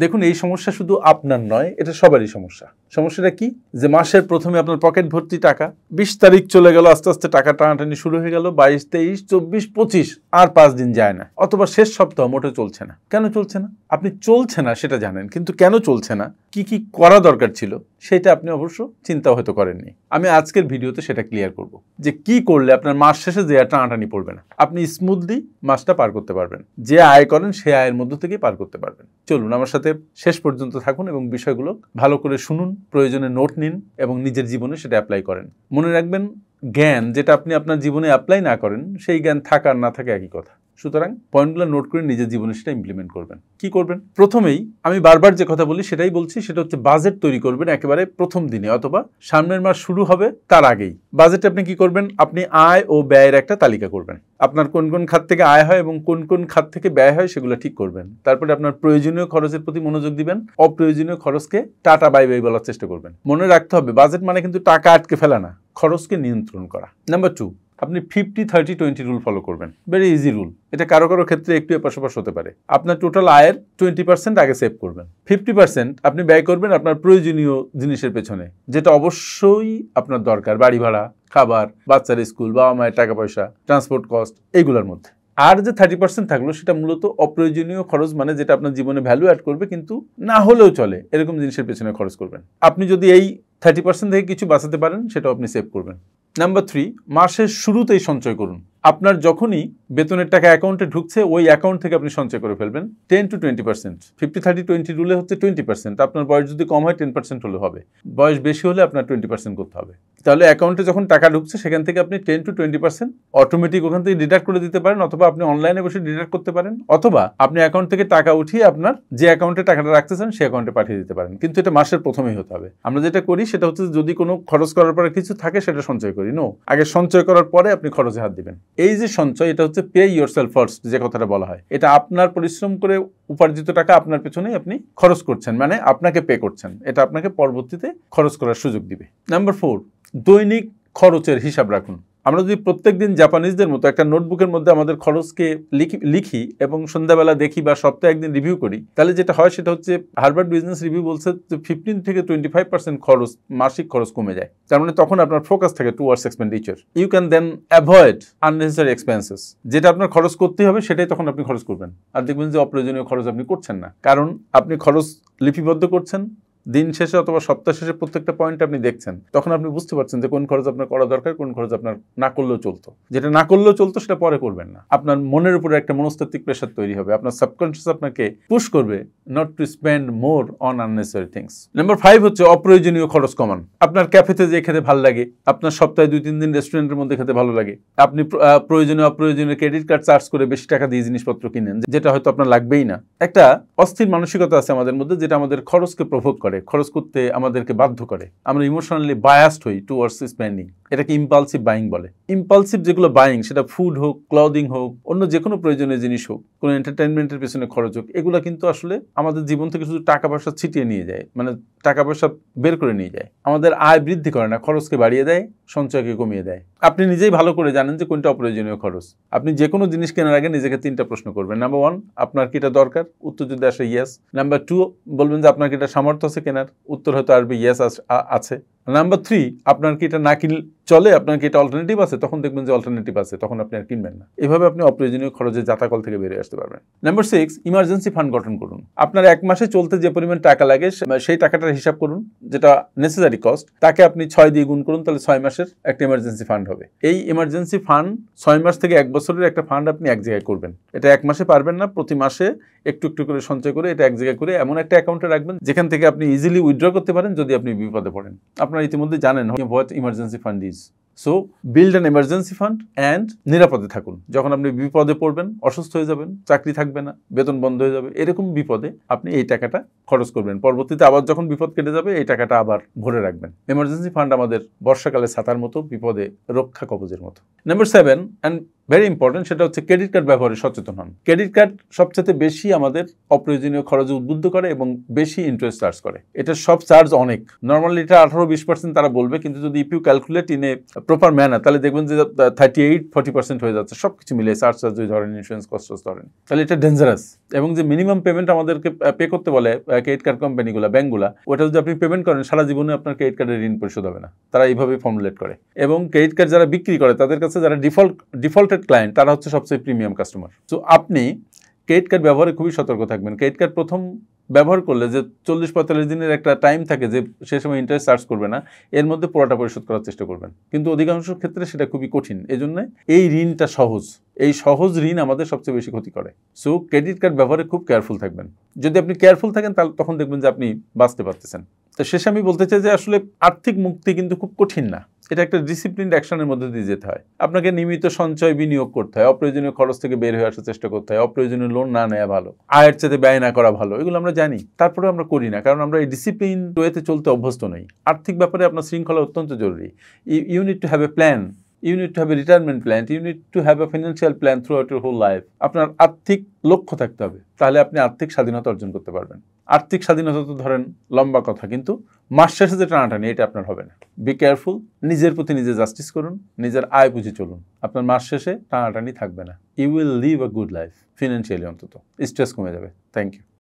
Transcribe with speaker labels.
Speaker 1: দেখুন এই সমস্যা শুধু আপনার নয়, এটা সবারই সমস্যা। সমস্যাটা কি, যে মাসের প্রথমে আপনার পকেট ভর্তি টাকা, 20 তারিখ চলে গেল, আস্তে আস্তে টাকা টানাটানি শুরু হয়ে গেল, 22, 23, 24, 25, আর 5 দিন যায় না, অথবা শেষ সপ্তাহ মোটে চলছে না। কেন চলছে না? আপনি চলছে না সেটা জানেন, কিন্তু কেন চলছে না, কি কি করা দরকার ছিল সেটা আপনি অবশ্য চিন্তা হয়তো করেননি। আমি আজকের ভিডিওতে সেটা ক্লিয়ার করব, যে কি করলে আপনার মাস শেষে যে টানাটানি পড়বে না, আপনি স্মুথলি মাসটা পার করতে পারবেন। যে আয় করেন সে আয়ের মধ্য থেকে পার করতে পারবেন। চলুন আমার সাথে শেষ পর্যন্ত থাকুন এবং বিষয়গুলো ভালো করে শুনুন, প্রয়োজনে নোট নিন এবং নিজের জীবনে সেটা অ্যাপ্লাই করেন। মনে রাখবেন, জ্ঞান যেটা আপনি আপনার জীবনে অ্যাপ্লাই না করেন, সেই জ্ঞান থাকা আর না থাকে একই কথা। সুতরাং পয়েন্টগুলো নোট করে নিজের জীবনে সেটা ইমপ্লিমেন্ট করবেন। কি করবেন? প্রথমেই আমি বারবার যে কথা বলি সেটাই বলছি, সেটা হচ্ছে বাজেট তৈরি করবেন একেবারে প্রথম দিনে, অথবা সামনের মাস শুরু হবে তার আগেই। বাজেটে আপনি কি করবেন? আপনি আয় ও ব্যয়ের একটা তালিকা করবেন। আপনার কোন কোন খাত থেকে আয় হয় এবং কোন কোন খাত থেকে ব্যয় হয় সেগুলো ঠিক করবেন। তারপরে আপনার প্রয়োজনীয় খরচের প্রতি মনোযোগ দিবেন, অপ্রয়োজনীয় খরচকে টাটা বাই বাই বলার চেষ্টা করবেন। মনে রাখতে হবে, বাজেট মানে কিন্তু টাকা আটকে ফেলা না, খরচকে নিয়ন্ত্রণ করা। নাম্বার 2, আপনি 50-30-20 রুল ফলো করবেন। Very easy rule. এটা কারো কারো ক্ষেত্রে একটু এপাশ ওপাশ হতে পারে। আপনার টোটাল আয়ের 20% আগে সেভ করবেন, 50% আপনি ব্যয় করবেন আপনার প্রয়োজনীয় জিনিসের পেছনে, যেটা অবশ্যই আপনার দরকার, বাড়ি ভাড়া, খাবার, বাচ্চার স্কুল, বাবা মায়ের টাকা পয়সা, ট্রান্সপোর্ট কস্ট, এইগুলোর মধ্যে। আর যে 30% থাকলো সেটা মূলত অপ্রয়োজনীয় খরচ, মানে যেটা আপনার জীবনে ভ্যালু অ্যাড করবে কিন্তু না হলেও চলে এরকম জিনিসের পেছনে খরচ করবেন। আপনি যদি এই 30% থেকে কিছু বাঁচাতে পারেন সেটাও আপনি সেভ করবেন। নাম্বার 3, মাসের শুরুতেই সঞ্চয় করুন। আপনার যখনই বেতনের টাকা অ্যাকাউন্টে ঢুকছে ওই অ্যাকাউন্ট থেকে আপনি সঞ্চয় করে ফেলবেন 10-20%। 50-30-20 রুলে হচ্ছে 20%। আপনার বয়স যদি কম হয় 10% হলে হবে, বয়স বেশি হলে আপনার 20% করতে হবে। তাহলে অ্যাকাউন্টে যখন টাকা ঢুকছে সেখান থেকে আপনি 10-20% অটোমেটিক ওখান থেকে ডিডাক্ট করে দিতে পারেন, অথবা আপনি অনলাইনে বসে ডিডাক্ট করতে পারেন, অথবা আপনি অ্যাকাউন্ট থেকে টাকা উঠিয়ে আপনার যে অ্যাকাউন্টে টাকাটা রাখতেছেন সেই অ্যাকাউন্টে পাঠিয়ে দিতে পারেন। কিন্তু এটা মাসের প্রথমেই হতে হবে। আমরা যেটা করি সেটা হচ্ছে, যদি কোনো খরচ করার পরে কিছু থাকে সেটা সঞ্চয় করি। নো, আগে সঞ্চয় করার পরে আপনি খরচে হাত দিবেন। এই যে সঞ্চয়, এটা হচ্ছে পে ইয়োরসেলফ ফার্স্ট যে কথাটা বলা হয়। এটা আপনার পরিশ্রম করে উপার্জিত টাকা আপনার পেছনেই আপনি খরচ করছেন, মানে আপনাকে পে করছেন। এটা আপনাকে পরবর্তীতে খরচ করার সুযোগ দিবে। নাম্বার 4, দৈনিক খরচের হিসাব রাখুন। আমরা যদি প্রত্যেকদিন জাপানিজদের মতো একটা নোটবুকের মধ্যে আমাদের খরচকে লিখি এবং সন্ধ্যাবেলা দেখি বা সপ্তাহে একদিন রিভিউ করি, তাহলে যেটা হয় সেটা হচ্ছে, হার্ভার্ড বিজনেস রিভিউ বলছে 15-25% খরচ, মাসিক খরচ কমে যায়। তার মানে তখন আপনার ফোকাস থাকে towards expenditure. You can then avoid unnecessary expenses. যেটা আপনার খরচ করতেই হবে সেটাই তখন আপনি খরচ করবেন, আর দেখবেন যে অপ্রয়োজনীয় খরচ আপনি করছেন না, কারণ আপনি খরচ লিপিবদ্ধ করছেন। দিন শেষে অথবা সপ্তাহ শেষে প্রত্যেকটা পয়েন্ট আপনি দেখছেন, তখন আপনি বুঝতে পারছেন যে কোন খরচ আপনার করা দরকার, কোন খরচ আপনার না করলেও চলতো। যেটা না করলেও চলতো সেটা পরে করবেন না। আপনার মনের উপরে একটা মনস্তাত্ত্বিক প্রেশার তৈরি হবে, আপনার সাবকনশিয়াস আপনাকে পুশ করবে not to spend more on unnecessary things. Number 5 হচ্ছে অপ্রয়োজনীয় খরচ কমান। আপনার ক্যাফেতে যে খেতে ভালো লাগে, আপনার সপ্তাহে 2-3 দিন রেস্টুরেন্টের মধ্যে খেতে ভালো লাগে, আপনি প্রয়োজনীয় অপ্রয়োজনীয় ক্রেডিট কার্ড চার্জ করে বেশি টাকা দিয়ে জিনিসপত্র কিনেন যেটা হয়তো আপনার লাগবেই না। একটা অস্থির মানসিকতা আছে আমাদের মধ্যে, যেটা আমাদের খরচকে প্রভোগ করে, খরচ করতে আমাদেরকে বাধ্য করে। আমরা ইমোশনালি বায়াসড হই টুয়ার্ডস স্পেন্ডিং। এটাকে ইম্পালসিভ বাইং বলে। ইম্পালসিভ যেগুলো বাইং, সেটা ফুড হোক, ক্লদিং হোক, অন্য যে কোনো প্রয়োজনীয় জিনিস হোক, কোনো এন্টারটেনমেন্টের পেছনে খরচ হোক, এগুলো কিন্তু আসলে আমাদের জীবন থেকে শুধু টাকা পয়সা ছিটিয়ে নিয়ে যায়, মানে টাকা পয়সা বের করে নিয়ে যায়। আমাদের আয় বৃদ্ধি করে না, খরচকে বাড়িয়ে দেয়, সঞ্চয়কে কমিয়ে দেয়। আপনি নিজেই ভালো করে জানেন যে কোনটা অপ্রয়োজনীয় খরচ। আপনি যে কোনো জিনিস কেনার আগে নিজেকে 3টা প্রশ্ন করবেন। নাম্বার 1, আপনার কি এটা দরকার? উত্তর যদি আসে ইয়েস। নাম্বার 2, বলবেন যে আপনার কি এটা সামর্থ্য আছে কেনার? উত্তর হয়তো আসবে ইয়েস আছে। নাম্বার 3, আপনার কি এটা না কিনলে চলে, আপনার কি এটা অল্টারনেটিভ আছে? তখন দেখবেন যে অল্টারনেটিভ আছে, তখন আপনি আর কিনবেন না। এভাবে আপনি অপ্রয়োজনীয় খরচের জাতাকল থেকে বেরিয়ে আসতে পারবেন। নাম্বার 6, ইমার্জেন্সি ফান্ড গঠন করুন। আপনার 1 মাসে চলতে যে পরিমাণ টাকা লাগে সেই টাকাটার হিসাব করুন, যেটা নেসেসারি কস্ট, তাকে আপনি 6 দিয়ে গুণ করুন, তাহলে 6 মাসের একটা ইমার্জেন্সি ফান্ড হবে। এই ইমার্জেন্সি ফান্ড 6 মাস থেকে 1 বছরের একটা ফান্ড আপনি এক জায়গায় করবেন। এটা 1 মাসে পারবেন না, প্রতি মাসে একটু একটু করে সঞ্চয় করে এটা এক জায়গায় করে এমন একটা অ্যাকাউন্টে রাখবেন যেখান থেকে আপনি ইজিলি উইথড্র করতে পারেন যদি আপনি বিপদে পড়েন। আপনারা ইতিমধ্যে জানেন what emergency fund is. So build an emergency fund and নিরাপদে থাকুন। যখন আপনি বিপদে পড়বেন, অসুস্থ হয়ে যাবেন, চাকরি থাকবে না, বেতন বন্ধ হয়ে যাবে, এরকম বিপদে আপনি এই টাকাটা খরচ করবেন। পরবর্তীতে আবার যখন বিপদ কেটে যাবে এই টাকাটা আবার ভরে রাখবেন। এমার্জেন্সি ফান্ড আমাদের বর্ষাকালে ছাতার মতো, বিপদে রক্ষা কবচের মতো। নাম্বার 7, অ্যান্ড ভেরি ইম্পর্টেন্ট, সেটা হচ্ছে ক্রেডিট কার্ড ব্যবহারে সচেতন হন। ক্রেডিট কার্ড সবচেয়ে বেশি আমাদের অপ্রয়োজনীয় খরচে উদ্বুদ্ধ করে এবং বেশি ইন্টারেস্ট চার্জ করে। এটা সব চার্জ অনেক, নর্মালি এটা 18-20% তারা বলবে, কিন্তু যদি you calculate in a proper manner তাহলে দেখবেন যে 38-40% হয়ে যাচ্ছে সবকিছু মিলে, চার্জ যদি ধরেন, ইন্স্যুরেন্স কস্ট ধরেন, তাহলে এটা ডেঞ্জারাস। এবং যে মিনিমাম পেমেন্ট আমাদেরকে পে করতে বলে ক্রেডিট কার্ড কোম্পানিগুলো, ব্যাঙ্কগুলো, ওটা যদি আপনি পেমেন্ট করেন সারা জীবনে আপনার ক্রেডিট কার্ডের ঋণ পরিশোধ হবে না। তারা এইভাবে ফর্মুলেট করে। এবং ক্রেডিট কার্ড যারা বিক্রি করে তাদের কাছে যারা ডিফল্টেড ক্লায়েন্ট তারা হচ্ছে সবচেয়ে প্রিমিয়াম কাস্টমার। তো আপনি ক্রেডিট কার্ড ব্যবহারে খুবই সতর্ক থাকবেন। ক্রেডিট কার্ড প্রথম ব্যবহার করলে যে 40-45 দিনের একটা টাইম থাকে যে সে সময় ইন্টারেস্ট চার্জ করবে না, এর মধ্যে পুরোটা পরিশোধ করার চেষ্টা করবেন, কিন্তু অধিকাংশ ক্ষেত্রে সেটা খুবই কঠিন। এই জন্য এই ঋণটা সহজ, এই সহজ ঋণ আমাদের সবচেয়ে বেশি ক্ষতি করে। সো ক্রেডিট কার্ড ব্যবহারে খুব কেয়ারফুল থাকবেন। যদি আপনি কেয়ারফুল থাকেন তাহলে তখন দেখবেন যে আপনি বাঁচতে পারতেছেন। তো শেষে আমি বলতে চাই যে আসলে আর্থিক মুক্তি কিন্তু খুব কঠিন না, এটা একটা ডিসিপ্লিনড অ্যাকশনের মধ্যে দিয়ে যেতে হয়। আপনাকে নিয়মিত সঞ্চয় বিনিয়োগ করতে হয়, অপ্রয়োজনীয় খরচ থেকে বের হয়ে আসার চেষ্টা করতে হয়, অপ্রয়োজনীয় লোন না নেওয়া ভালো, আয়ের চেয়ে ব্যয় না করা ভালো, এগুলো আমরা জানি, তারপরে আমরা করি না, কারণ আমরা এই ডিসিপ্লিন ওয়েতে চলতে অভ্যস্ত নই। আর্থিক ব্যাপারে আপনার শৃঙ্খলা অত্যন্ত জরুরি। You need to have a plan, you need to have a retirement plan, you need to have a financial plan throughout your whole life. আপনার আর্থিক লক্ষ্য থাকতে হবে, তাহলে আপনি আর্থিক স্বাধীনতা অর্জন করতে পারবেন। আর্থিক স্বাধীনতা তো ধরেন লম্বা কথা, কিন্তু মাস শেষে যে টানাটানি এটা আপনার হবে না। বি কেয়ারফুল, নিজের প্রতি নিজে জাস্টিস করুন, নিজের আয় বুঝে চলুন, আপনার মাস শেষে টানাটানি থাকবে না। You will live a good life, financially অন্তত স্ট্রেস কমে যাবে। Thank you.